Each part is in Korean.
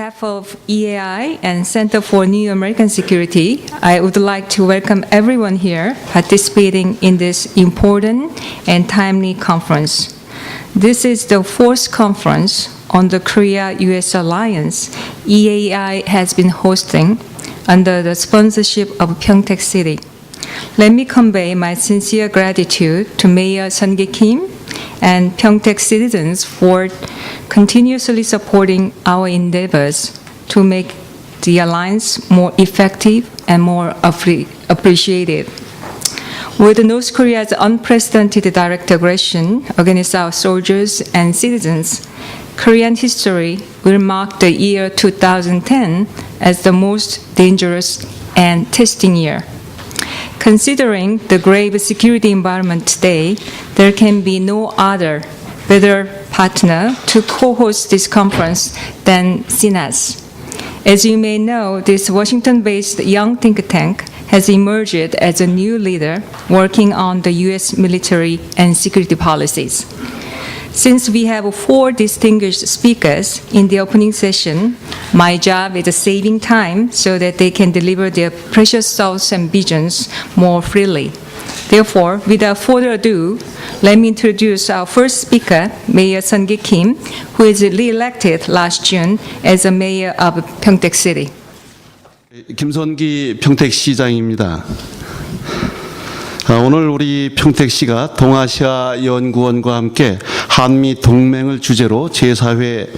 behalf of EAI and Center for New American Security, I would like to welcome everyone here participating in this important and timely conference. This is the fourth conference on the Korea-US Alliance EAI has been hosting under the sponsorship of Pyeongtaek City. Let me convey my sincere gratitude to Mayor Sun-gi Kim and Pyeongtaek citizens for continuously supporting our endeavors to make the alliance more effective and more appreciated. With North Korea's unprecedented direct aggression against our soldiers and citizens, Korean history will mark the year 2010 as the most dangerous and testing year. Considering the grave security environment today, there can be no other better partner to co-host this conference than CNAS. As you may know, this Washington-based young think tank has emerged as a new leader working on the U.S. military and security policies. Since we have 4 distinguished speakers in the opening session, my job is saving time so that they can deliver their precious thoughts and visions more freely. Therefore, without further ado, let me introduce our first speaker, Mayor Sun-gi Kim, who is re-elected last June as a mayor of Pyeongtaek City. 김선기 평택시장입니다. 오늘 우리 평택시가 동아시아 연구원과 함께 한미 동맹을 주제로 제4회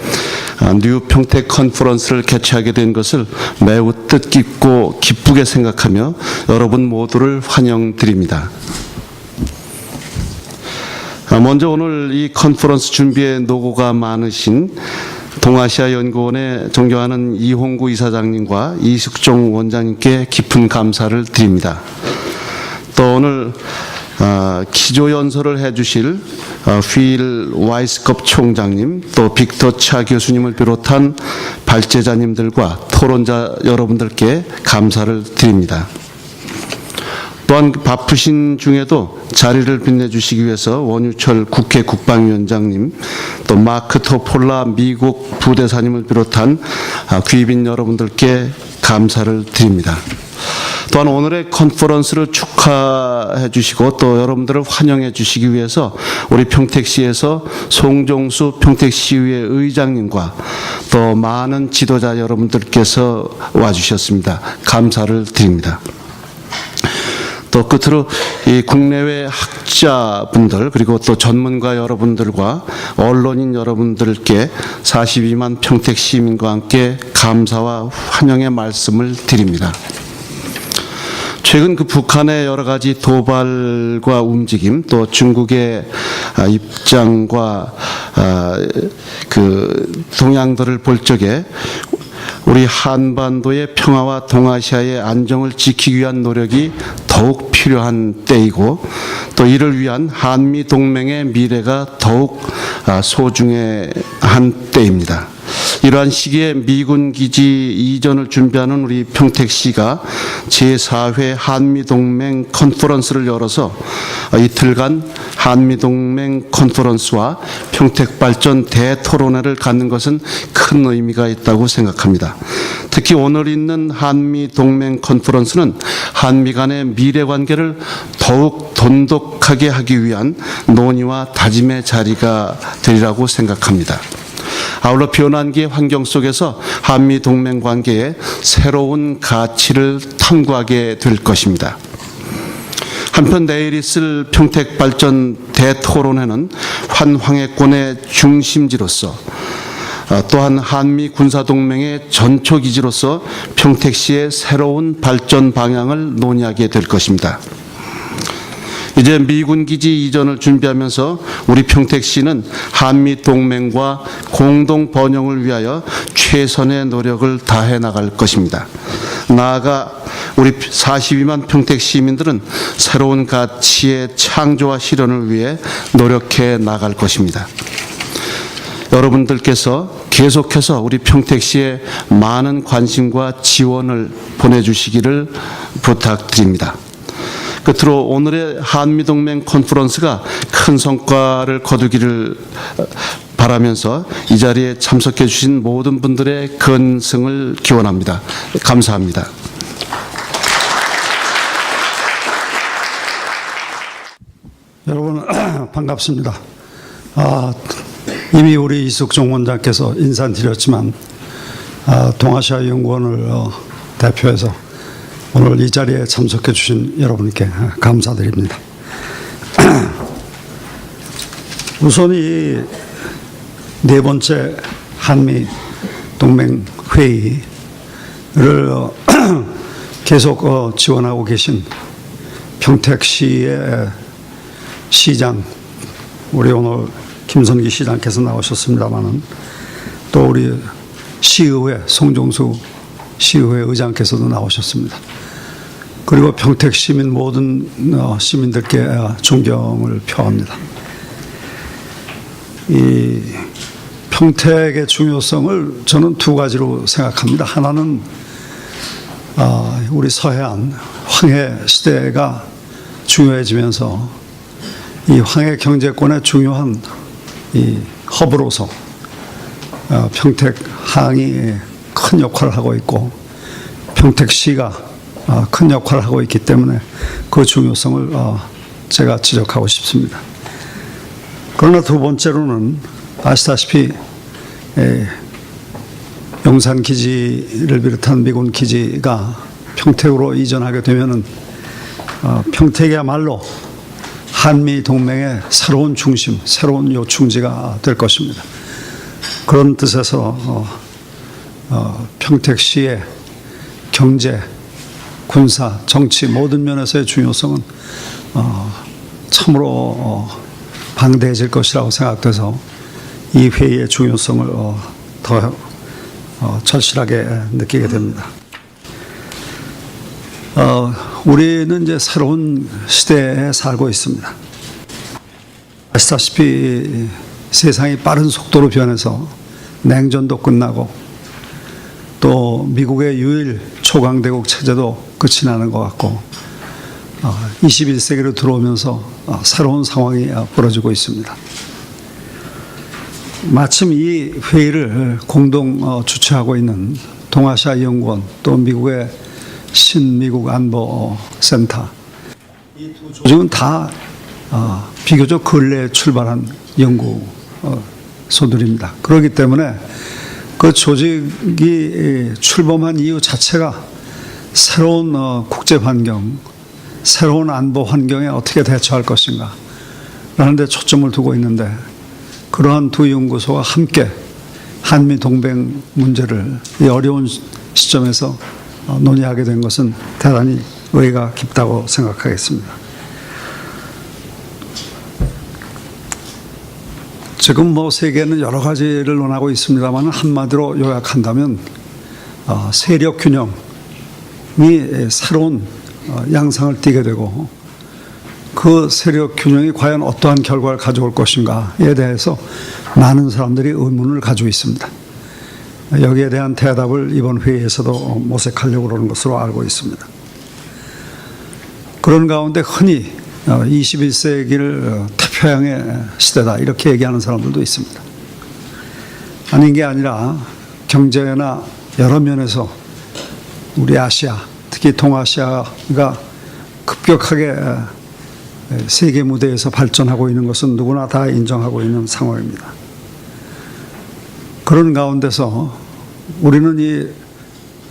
뉴 평택 컨퍼런스를 개최하게 된 것을 매우 뜻깊고 기쁘게 생각하며 여러분 모두를 환영드립니다. 먼저 오늘 이 컨퍼런스 준비에 노고가 많으신 동아시아 연구원의 존경하는 이홍구 이사장님과 이숙종 원장님께 깊은 감사를 드립니다. 또 오늘 기조연설을 해주실 휠 와이스컵 총장님, 또 빅터 차 교수님을 비롯한 발제자님들과 토론자 여러분들께 감사를 드립니다. 또한 바쁘신 중에도 자리를 빛내주시기 위해서 원유철 국회 국방위원장님, 또 마크 토폴라 미국 부대사님을 비롯한 귀빈 여러분들께 감사를 드립니다. 또한 오늘의 컨퍼런스를 축하해 주시고 또 여러분들을 환영해 주시기 위해서 우리 평택시에서 송종수 평택시의회 의장님과 또 많은 지도자 여러분들께서 와주셨습니다. 감사를 드립니다. 또 끝으로 이 국내외 학자분들 그리고 또 전문가 여러분들과 언론인 여러분들께 42만 평택 시민과 함께 감사와 환영의 말씀을 드립니다. 최근 그 북한의 여러 가지 도발과 움직임, 또 중국의 입장과 그 동향들을 볼 적에 우리 한반도의 평화와 동아시아의 안정을 지키기 위한 노력이 더욱 필요한 때이고 또 이를 위한 한미 동맹의 미래가 더욱 소중한 때입니다. 이러한 시기에 미군 기지 이전을 준비하는 우리 평택시가 제4회 한미동맹 컨퍼런스를 열어서 이틀간 한미동맹 컨퍼런스와 평택발전 대토론회를 갖는 것은 큰 의미가 있다고 생각합니다. 특히 오늘 있는 한미동맹 컨퍼런스는 한미 간의 미래관계를 더욱 돈독하게 하기 위한 논의와 다짐의 자리가 되리라고 생각합니다. 아울러 변환기의 환경 속에서 한미 동맹 관계에 새로운 가치를 탐구하게 될 것입니다. 한편 내일 있을 평택 발전 대토론회는 환황해권의 중심지로서 또한 한미 군사동맹의 전초기지로서 평택시의 새로운 발전 방향을 논의하게 될 것입니다. 이제 미군 기지 이전을 준비하면서 우리 평택시는 한미 동맹과 공동 번영을 위하여 최선의 노력을 다해 나갈 것입니다. 나아가 우리 42만 평택 시민들은 새로운 가치의 창조와 실현을 위해 노력해 나갈 것입니다. 여러분들께서 계속해서 우리 평택시에 많은 관심과 지원을 보내주시기를 부탁드립니다. 끝으로 오늘의 한미동맹 컨퍼런스가 큰 성과를 거두기를 바라면서 이 자리에 참석해 주신 모든 분들의 건승을 기원합니다. 감사합니다. 여러분 반갑습니다. 이미 우리 이숙종 원장께서 인사드렸지만 동아시아 연구원을 대표해서 오늘 이 자리에 참석해 주신 여러분께 감사드립니다. 우선 이 네 번째 한미 동맹 회의를 계속 지원하고 계신 평택시의 시장, 우리 오늘 김선기 시장께서 나오셨습니다마는 또 우리 시의회 송종수 시의회 의장께서도 나오셨습니다. 그리고 평택 시민 모든 시민들께 존경을 표합니다. 이 평택의 중요성을 저는 두 가지로 생각합니다. 하나는 우리 서해안 황해 시대가 중요해지면서 이 황해 경제권의 중요한 이 허브로서 평택항이 큰 역할을 하고 있고 평택시가 큰 역할을 하고 있기 때문에 그 중요성을 제가 지적하고 싶습니다. 그러나 두 번째로는 아시다시피 용산 기지를 비롯한 미군 기지가 평택으로 이전하게 되면은 평택이야말로 한미 동맹의 새로운 중심, 새로운 요충지가 될 것입니다. 그런 뜻에서 평택시의 경제, 군사, 정치 모든 면에서의 중요성은 참으로 방대해질 것이라고 생각돼서 이 회의의 중요성을 더 절실하게 느끼게 됩니다. 우리는 이제 새로운 시대에 살고 있습니다. 아시다시피 세상이 빠른 속도로 변해서 냉전도 끝나고 또 미국의 유일 초강대국 체제도 끝이 나는 것 같고 21세기로 들어오면서 새로운 상황이 벌어지고 있습니다. 마침 이 회의를 공동 주최하고 있는 동아시아 연구원 또 미국의 신미국 안보센터 이 두 조직은 다 비교적 근래에 출발한 연구소들입니다. 그렇기 때문에 그 조직이 출범한 이유 자체가 새로운 국제 환경, 새로운 안보 환경에 어떻게 대처할 것인가 라는 데 초점을 두고 있는데 그러한 두 연구소가 함께 한미 동맹 문제를 이 어려운 시점에서 논의하게 된 것은 대단히 의의가 깊다고 생각하겠습니다. 지금 세계는 여러 가지를 논하고 있습니다만 한마디로 요약한다면 세력 균형이 새로운 양상을 띠게 되고 그 세력 균형이 과연 어떠한 결과를 가져올 것인가에 대해서 많은 사람들이 의문을 가지고 있습니다. 여기에 대한 대답을 이번 회의에서도 모색하려고 그러는 것으로 알고 있습니다. 그런 가운데 흔히 21세기를 태평양의 시대다 이렇게 얘기하는 사람들도 있습니다. 아닌 게 아니라 경제나 여러 면에서 우리 아시아, 특히 동아시아가 급격하게 세계 무대에서 발전하고 있는 것은 누구나 다 인정하고 있는 상황입니다. 그런 가운데서 우리는 이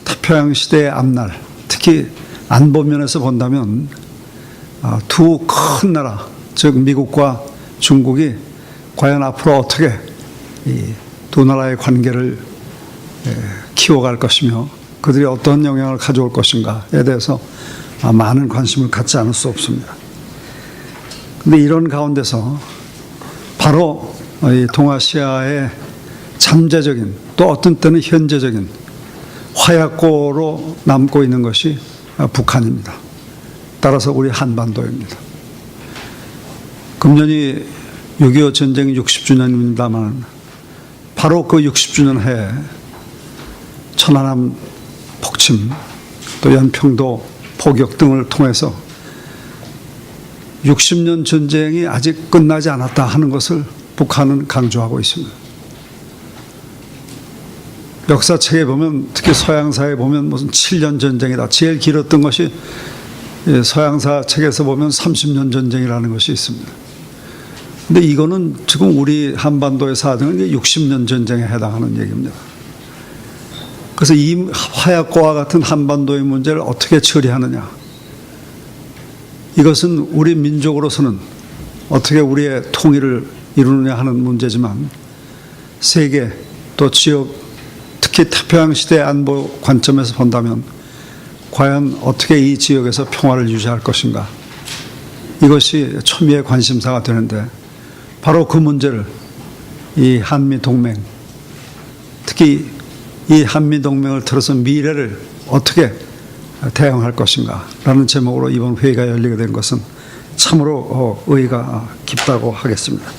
태평양 시대의 앞날, 특히 안보 면에서 본다면 두 큰 나라, 즉 미국과 중국이 과연 앞으로 어떻게 이 두 나라의 관계를 키워갈 것이며 그들이 어떤 영향을 가져올 것인가에 대해서 많은 관심을 갖지 않을 수 없습니다. 그런데 이런 가운데서 바로 이 동아시아의 잠재적인 또 어떤 때는 현재적인 화약고로 남고 있는 것이 북한입니다. 따라서 우리 한반도입니다. 금년이 6.25 전쟁 60주년입니다만 바로 그 60주년 해에 천안함 폭침 또 연평도 포격 등을 통해서 60년 전쟁이 아직 끝나지 않았다 하는 것을 북한은 강조하고 있습니다. 역사책에 보면 특히 서양사에 보면 무슨 7년 전쟁이다. 제일 길었던 것이 서양사 책에서 보면 30년 전쟁이라는 것이 있습니다. 근데 이거는 지금 우리 한반도의 사정은 60년 전쟁에 해당하는 얘기입니다. 그래서 이 화약고와 같은 한반도의 문제를 어떻게 처리하느냐. 이것은 우리 민족으로서는 어떻게 우리의 통일을 이루느냐 하는 문제지만 세계 또 지역 특히 태평양 시대 안보 관점에서 본다면 과연 어떻게 이 지역에서 평화를 유지할 것인가. 이것이 초미의 관심사가 되는데 바로 그 문제를 이 한미동맹 특히 이 한미동맹을 틀어서 미래를 어떻게 대응할 것인가 라는 제목으로 이번 회의가 열리게 된 것은 참으로 의의가 깊다고 하겠습니다.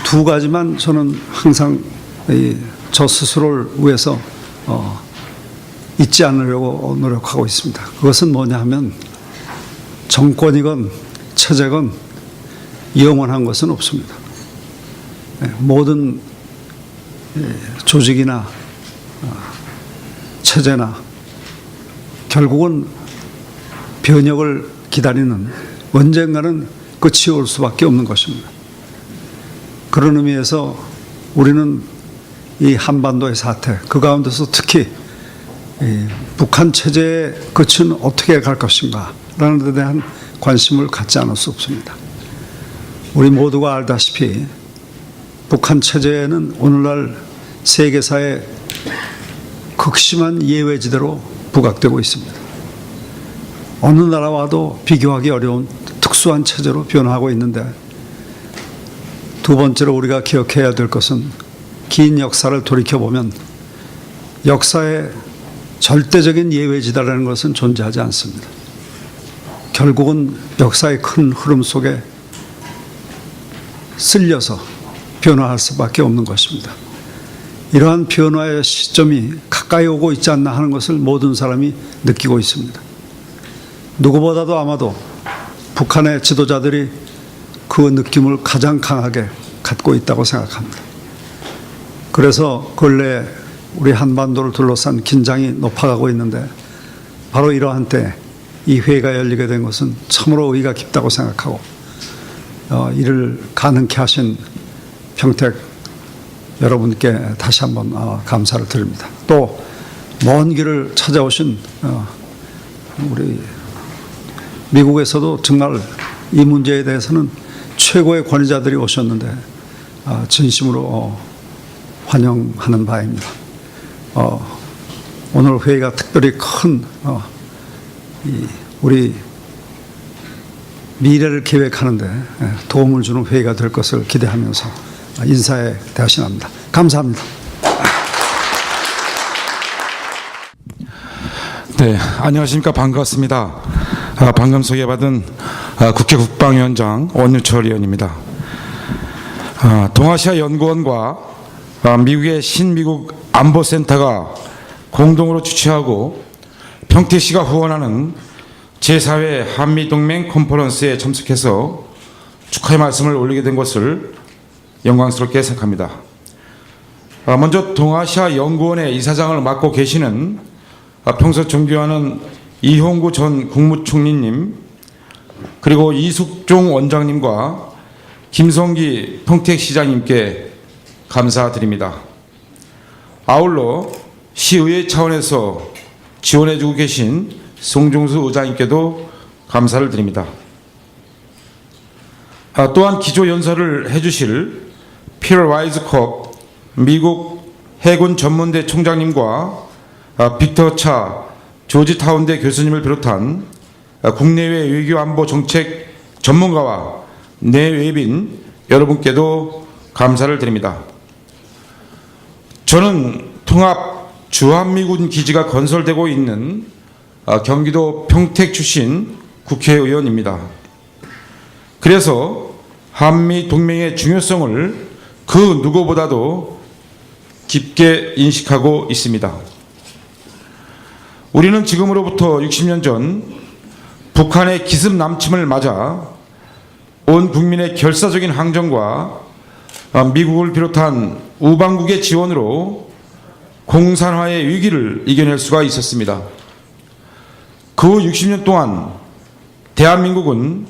두 가지만 저는 항상 저 스스로를 위해서 잊지 않으려고 노력하고 있습니다. 그것은 뭐냐 하면 정권이건 체제건 영원한 것은 없습니다. 모든 조직이나 체제나 결국은 변혁을 기다리는 언젠가는 끝이 올 수밖에 없는 것입니다. 그런 의미에서 우리는 이 한반도의 사태, 그 가운데서 특히 북한 체제의 끝은 어떻게 갈 것인가 라는 데 대한 관심을 갖지 않을 수 없습니다. 우리 모두가 알다시피 북한 체제는 오늘날 세계사의 극심한 예외지대로 부각되고 있습니다. 어느 나라와도 비교하기 어려운 특수한 체제로 변화하고 있는데 두 번째로 우리가 기억해야 될 것은 긴 역사를 돌이켜보면 역사의 절대적인 예외지대라는 것은 존재하지 않습니다. 결국은 역사의 큰 흐름 속에 쓸려서 변화할 수밖에 없는 것입니다. 이러한 변화의 시점이 가까이 오고 있지 않나 하는 것을 모든 사람이 느끼고 있습니다. 누구보다도 아마도 북한의 지도자들이 그 느낌을 가장 강하게 갖고 있다고 생각합니다. 그래서 근래 우리 한반도를 둘러싼 긴장이 높아가고 있는데 바로 이러한 때 이 회의가 열리게 된 것은 참으로 의의가 깊다고 생각하고 이를 가능케 하신 평택 여러분께 다시 한번 감사를 드립니다. 또 먼 길을 찾아오신 우리 미국에서도 정말 이 문제에 대해서는 최고의 권위자들이 오셨는데 진심으로 환영하는 바입니다. 오늘 회의가 특별히 큰 우리 미래를 계획하는데 도움을 주는 회의가 될 것을 기대하면서 인사에 대하신합니다. 감사합니다. 네, 안녕하십니까. 반갑습니다. 방금 소개받은 국회 국방위원장 원유철 의원입니다. 동아시아 연구원과 미국의 신미국 안보센터가 공동으로 주최하고 평택시가 후원하는 제4회 한미동맹 컨퍼런스에 참석해서 축하의 말씀을 올리게 된 것을 영광스럽게 생각합니다. 먼저 동아시아 연구원의 이사장을 맡고 계시는 평소 존경하는 이홍구 전 국무총리님, 그리고 이숙종 원장님과 김성기 평택시장님께 감사드립니다. 아울러 시의회 차원에서 지원해주고 계신 송중수 의장님께도 감사를 드립니다. 또한 기조연설을 해주실 피터 와이즈컵 미국 해군 전문대 총장님과 빅터 차 조지타운대 교수님을 비롯한 국내외 외교안보 정책 전문가와 내외빈 여러분께도 감사를 드립니다. 저는 통합 주한미군 기지가 건설되고 있는 경기도 평택 출신 국회의원입니다. 그래서 한미 동맹의 중요성을 그 누구보다도 깊게 인식하고 있습니다. 우리는 지금으로부터 60년 전 북한의 기습 남침을 맞아 온 국민의 결사적인 항전과 미국을 비롯한 우방국의 지원으로 공산화의 위기를 이겨낼 수가 있었습니다. 그 후 60년 동안 대한민국은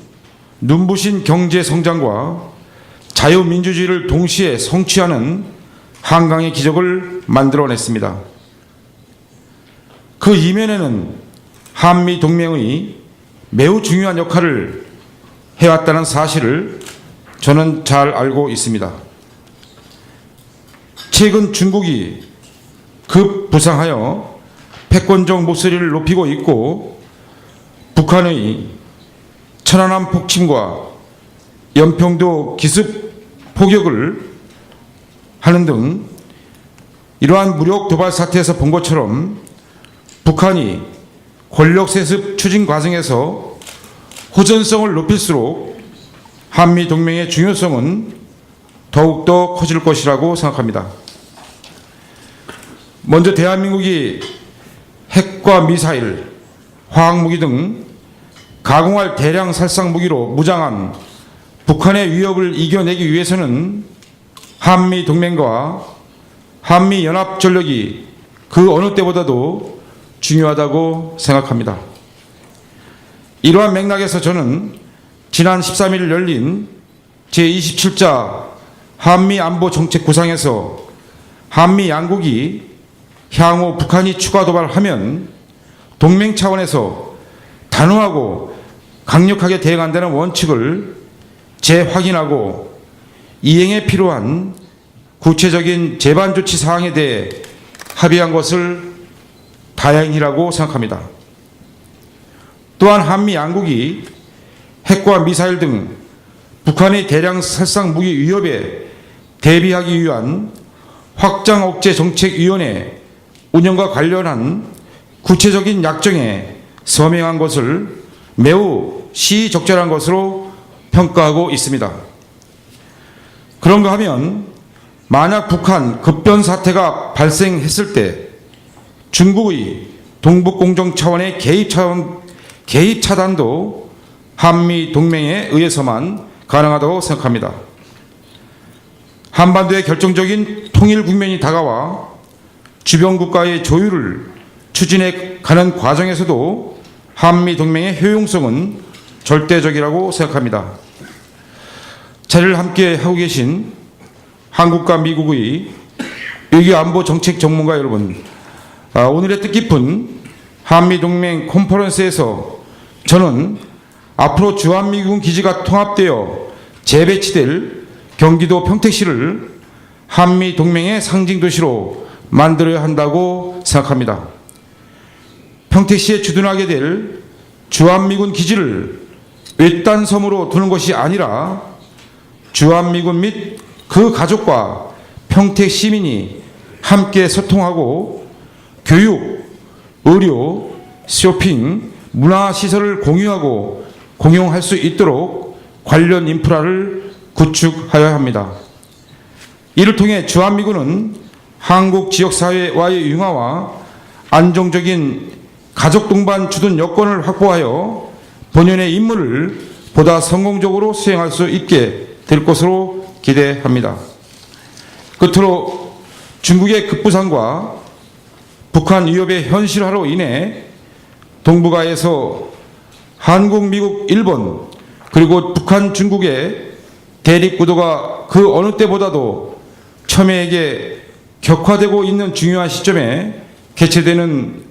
눈부신 경제 성장과 자유민주주의를 동시에 성취하는 한강의 기적을 만들어냈습니다. 그 이면에는 한미 동맹의 매우 중요한 역할을 해왔다는 사실을 저는 잘 알고 있습니다. 최근 중국이 급부상하여 패권적 목소리를 높이고 있고 북한의 천안함 폭침과 연평도 기습 포격을 하는 등 이러한 무력 도발 사태에서 본 것처럼 북한이 권력 세습 추진 과정에서 호전성을 높일수록 한미 동맹의 중요성은 더욱더 커질 것이라고 생각합니다. 먼저 대한민국이 핵과 미사일, 화학무기 등 가공할 대량 살상 무기로 무장한 북한의 위협을 이겨내기 위해서는 한미 동맹과 한미 연합 전력이 그 어느 때보다도 중요하다고 생각합니다. 이러한 맥락에서 저는 지난 13일 열린 제27자 한미 안보 정책 구상에서 한미 양국이 향후 북한이 추가 도발하면 동맹 차원에서 단호하고 강력하게 대응한다는 원칙을 재확인하고 이행에 필요한 구체적인 재반 조치 사항에 대해 합의한 것을 다행이라고 생각합니다. 또한 한미 양국이 핵과 미사일 등 북한의 대량 살상 무기 위협에 대비하기 위한 확장 억제 정책위원회 운영과 관련한 구체적인 약정에 서명한 것을 매우 시의적절한 것으로 평가하고 있습니다. 그런가 하면 만약 북한 급변 사태가 발생했을 때 중국의 동북공정 차원의 개입 차단도 한미 동맹에 의해서만 가능하다고 생각합니다. 한반도의 결정적인 통일 국면이 다가와 주변 국가의 조율을 추진해 가는 과정에서도 한미 동맹의 효용성은 절대적이라고 생각합니다. 자리를 함께 하고 계신 한국과 미국의 외교안보 정책 전문가 여러분, 오늘의 뜻깊은 한미동맹 컨퍼런스에서 저는 앞으로 주한미군 기지가 통합되어 재배치될 경기도 평택시를 한미동맹의 상징도시로 만들어야 한다고 생각합니다. 평택시에 주둔하게 될 주한미군 기지를 외딴 섬으로 두는 것이 아니라 주한미군 및 그 가족과 평택 시민이 함께 소통하고 교육, 의료, 쇼핑, 문화시설을 공유하고 공용할 수 있도록 관련 인프라를 구축하여야 합니다. 이를 통해 주한미군은 한국 지역사회와의 융화와 안정적인 가족 동반 주둔 여건을 확보하여 본연의 임무를 보다 성공적으로 수행할 수 있게 될 것으로 기대합니다. 끝으로 중국의 급부상과 북한 위협의 현실화로 인해 동북아에서 한국, 미국, 일본 그리고 북한, 중국의 대립 구도가 그 어느 때보다도 첨예하게 격화되고 있는 중요한 시점에 개최되는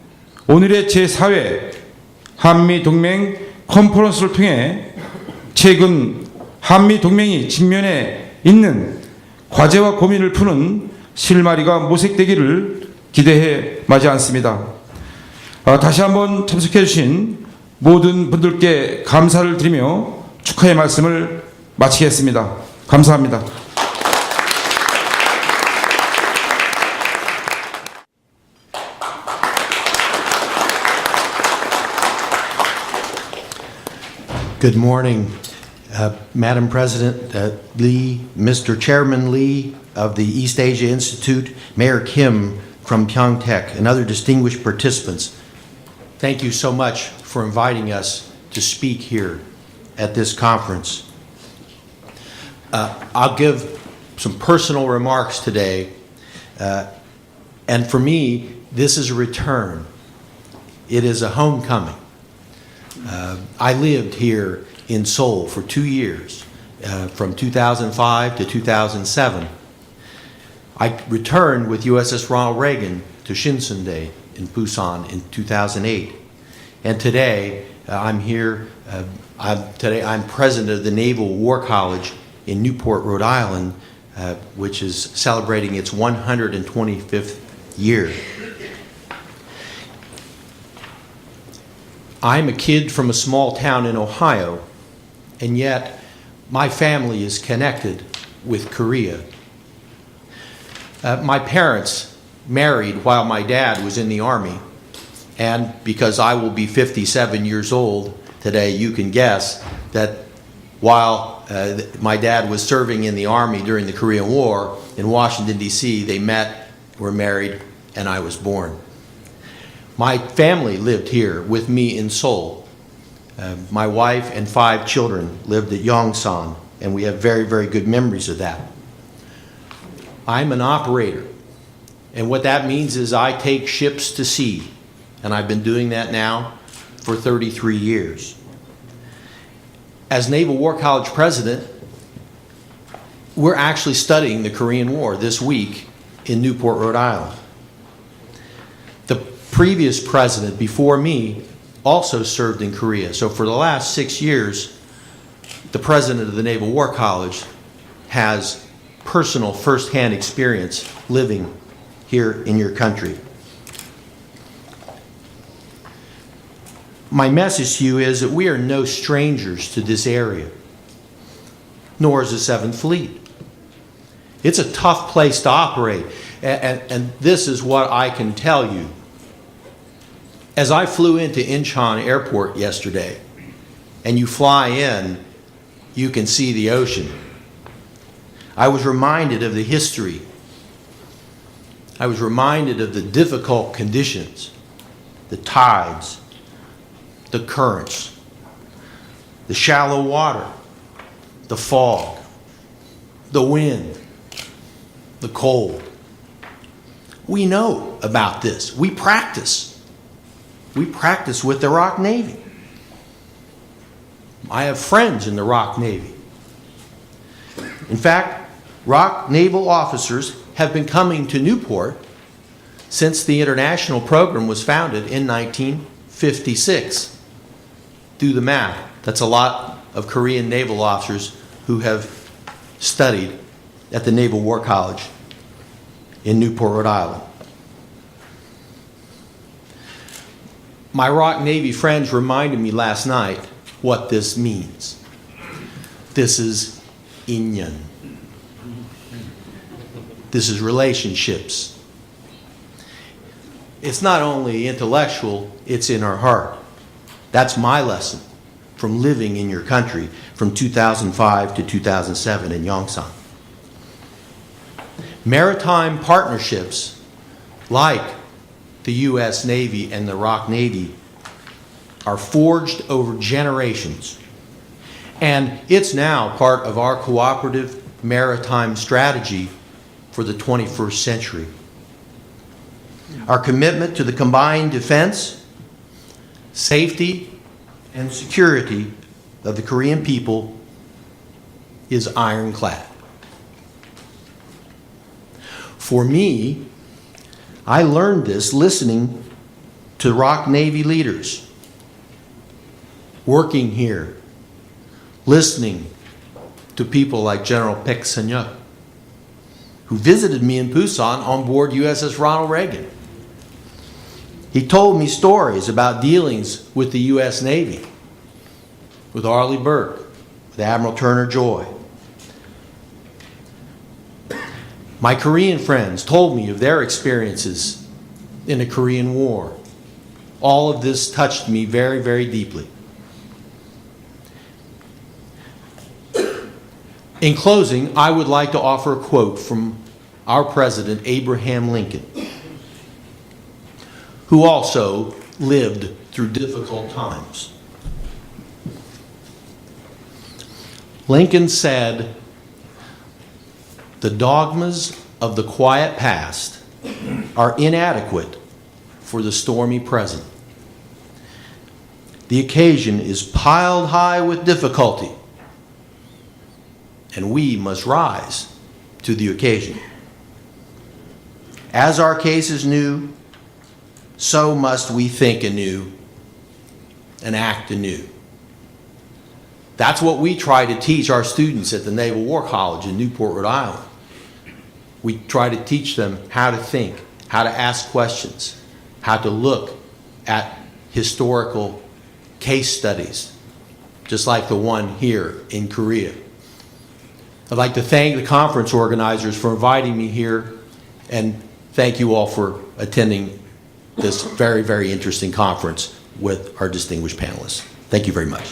오늘의 제4회 한미동맹 컨퍼런스를 통해 최근 한미동맹이 직면해 있는 과제와 고민을 푸는 실마리가 모색되기를 기대해 마지 않습니다. 다시 한번 참석해 주신 모든 분들께 감사를 드리며 축하의 말씀을 마치겠습니다. 감사합니다. Good morning, Madam President Lee, Mr. Chairman Lee of the East Asia Institute, Mayor Kim from Pyeongtaek, and other distinguished participants. Thank you so much for inviting us to speak here at this conference. I'll give some personal remarks today. And for me, this is a return. It is a homecoming. I lived here in Seoul for 2 years, from 2005 to 2007. I returned with USS Ronald Reagan to Shinseondae in Busan in 2008. And today, I'm here. I'm president of the Naval War College in Newport, Rhode Island, which is celebrating its 125th year. I'm a kid from a small town in Ohio, and yet my family is connected with Korea. My parents married while my dad was in the Army, and because I will be 57 years old today, you can guess that while my dad was serving in the Army during the Korean War in Washington, D.C., they met, were married, and I was born. My family lived here with me in Seoul. My wife and 5 children lived at Yongsan, and we have very, very good memories of that. I'm an operator, and what that means is I take ships to sea, and I've been doing that now for 33 years. As Naval War College president, we're actually studying the Korean War this week in Newport, Rhode Island. The previous president before me also served in Korea. So for the last 6 years, the president of the Naval War College has personal firsthand experience living here in your country. My message to you is that we are no strangers to this area, nor is the 7th Fleet. It's a tough place to operate, and this is what I can tell you. As I flew into Incheon Airport yesterday, and you fly in, you can see the ocean. I was reminded of the history. I was reminded of the difficult conditions, the tides, the currents, the shallow water, the fog, the wind, the cold. We know about this. We practice. We practice with the ROK Navy. I have friends in the ROK Navy. In fact, ROK naval officers have been coming to Newport since the international program was founded in 1956. Do the math. That's a lot of Korean naval officers who have studied at the Naval War College in Newport, Rhode Island. My ROK Navy friends reminded me last night what this means. This is inyan. This is relationships. It's not only intellectual, it's in our heart. That's my lesson from living in your country from 2005 to 2007 in Yongsan. Maritime partnerships like the U.S. Navy and the ROK Navy are forged over generations. And it's now part of our cooperative maritime strategy for the 21st century. Our commitment to the combined defense, safety, and security of the Korean people is ironclad. For me, I learned this listening to ROK Navy leaders, working here, listening to people like General Paek Sun-hyuk, who visited me in Busan on board USS Ronald Reagan. He told me stories about dealings with the U.S. Navy, with Arleigh Burke, with Admiral Turner Joy. My Korean friends told me of their experiences in the Korean War. All of this touched me very, very deeply. In closing, I would like to offer a quote from our President, Abraham Lincoln, who also lived through difficult times. Lincoln said, The dogmas of the quiet past are inadequate for the stormy present. The occasion is piled high with difficulty, and we must rise to the occasion. As our case is new, so must we think anew and act anew. That's what we try to teach our students at the Naval War College in Newport, Rhode Island. We try to teach them how to think, how to ask questions, how to look at historical case studies, just like the one here in Korea. I'd like to thank the conference organizers for inviting me here, and thank you all for attending this very, very interesting conference with our distinguished panelists. Thank you very much.